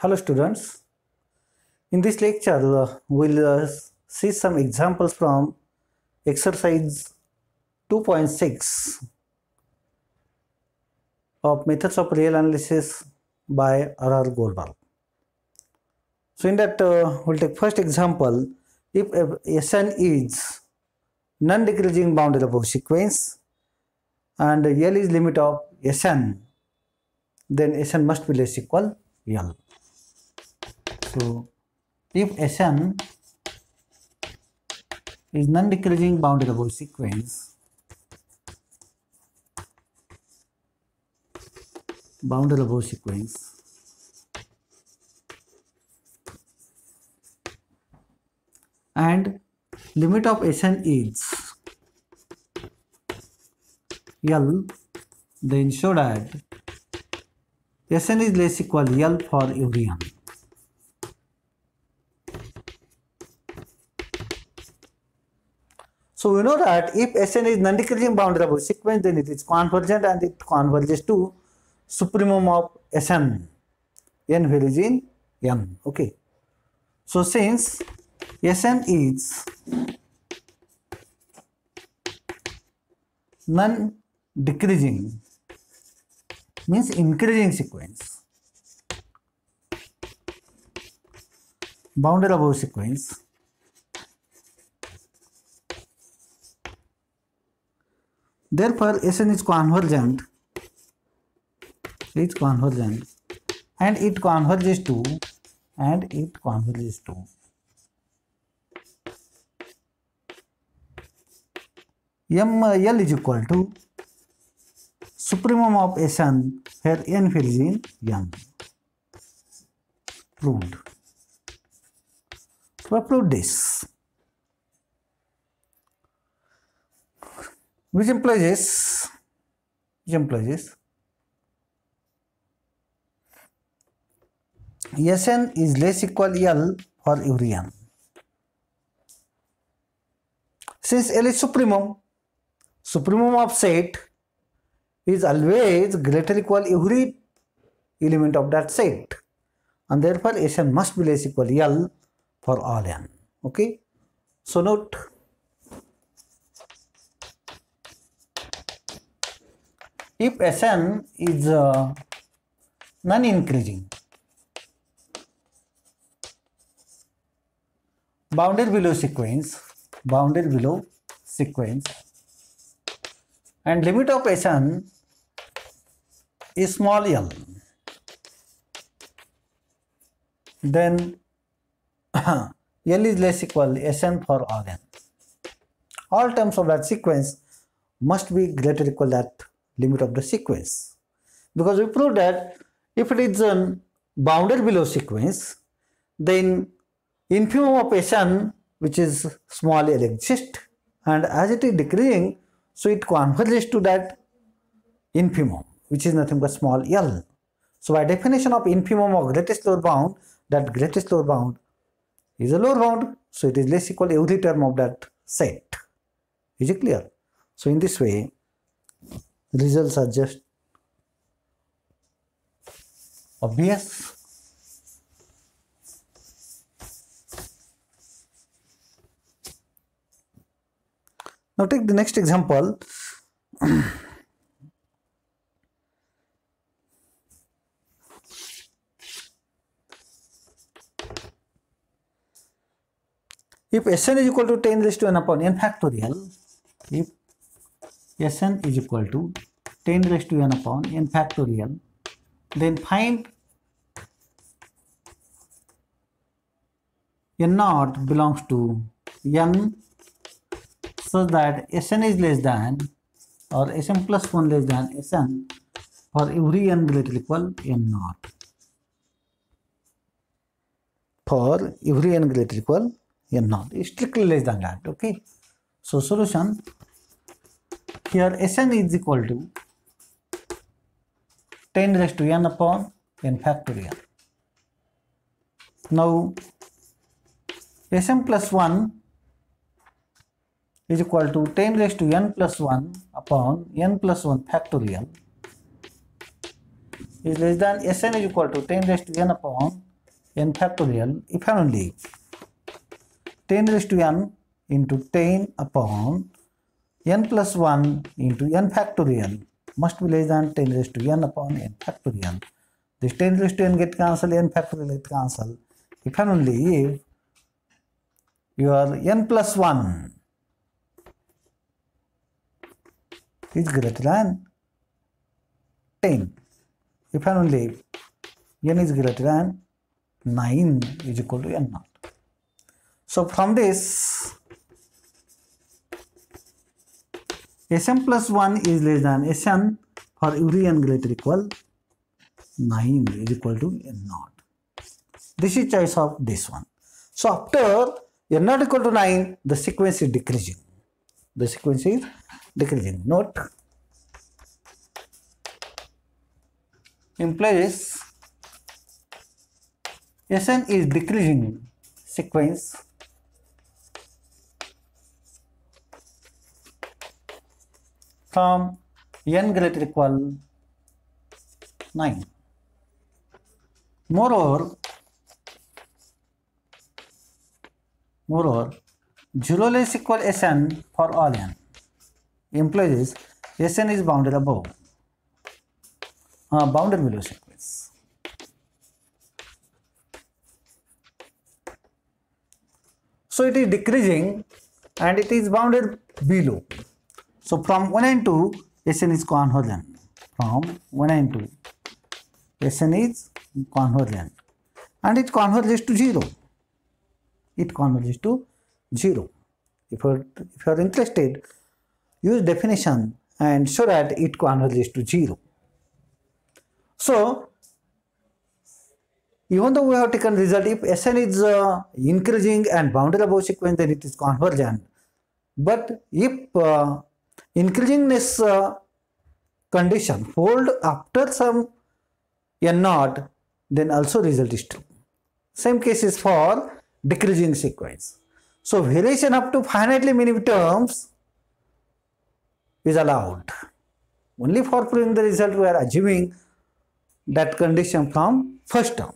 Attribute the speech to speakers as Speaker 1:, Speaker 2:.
Speaker 1: Hello students, in this lecture we'll see some examples from exercise 2.6 of methods of real analysis by R.R. Goldberg. So in that we'll take first example. If Sn is non-decreasing boundary of sequence and L is limit of Sn, then Sn must be less equal L. So if Sn is non-decreasing boundary of sequence, and limit of Sn is L, then show that Sn is less equal L for every n. So we know that if Sn is non-decreasing boundary of sequence, then it is convergent and it converges to supremum of Sn, n values in n. Okay. So since Sn is non-decreasing, means increasing sequence, boundary of sequence, therefore Sn is convergent and it converges to L is equal to supremum of Sn where n values in n. Proved. So I proved this, which implies Sn is less equal L for every n. Since L is supremum of set is always greater equal every element of that set, and therefore Sn must be less equal L for all n. Okay. So note, if Sn is non-increasing, bounded below sequence, and limit of Sn is small l, then L is less equal Sn for all n. All terms of that sequence must be greater or equal that limit of the sequence, because we proved that if it is bounded below sequence, then infimum of Sn, which is small l, exists, and as it is decreasing, so it converges to that infimum, which is nothing but small l. So by definition of infimum of greatest lower bound, that greatest lower bound is a lower bound, so it is less equal every term of that set. Is it clear? So in this way, results are just obvious. Now take the next example. If Sn is equal to 10 raised to n upon n factorial, if Sn is equal to 10 raised to n upon n factorial, then find n naught belongs to n such that Sn is less than or Sn plus 1 less than Sn for every n greater or equal n naught. For every n greater or equal n naught, is strictly less than that. Okay. So solution, here Sn is equal to 10 raised to n upon n factorial. Now Sn plus 1 is equal to 10 raised to n plus 1 upon n plus 1 factorial is less than Sn is equal to 10 raised to n upon n factorial if and only 10 raised to n into 10 upon n plus 1 into n factorial must be less than 10 raised to n upon n factorial. This 10 raised to n get cancelled, n factorial get cancelled if and only if your n plus 1 is greater than 10. If and only if n is greater than 9 is equal to n naught. So from this, Sn plus 1 is less than Sn for every n greater equal 9 is equal to n naught. This is choice of this one. So after n naught equal to 9, the sequence is decreasing. The sequence is decreasing. Note, implies Sn is decreasing sequence from n greater equal 9. Moreover, 0 less equal Sn for all n implies Sn is bounded above, bounded below sequence. So it is decreasing and it is bounded below. So from 1 and 2, Sn is convergent. From 1 and 2, Sn is convergent and it converges to 0. It converges to 0. If you are interested, use definition and show that it converges to 0. So even though we have taken result, if Sn is increasing and bounded above sequence, then it is convergent. But if increasingness condition hold after some n naught, then also result is true. Same case is for decreasing sequence. So variation up to finitely many terms is allowed. Only for proving the result we are assuming that condition from first term.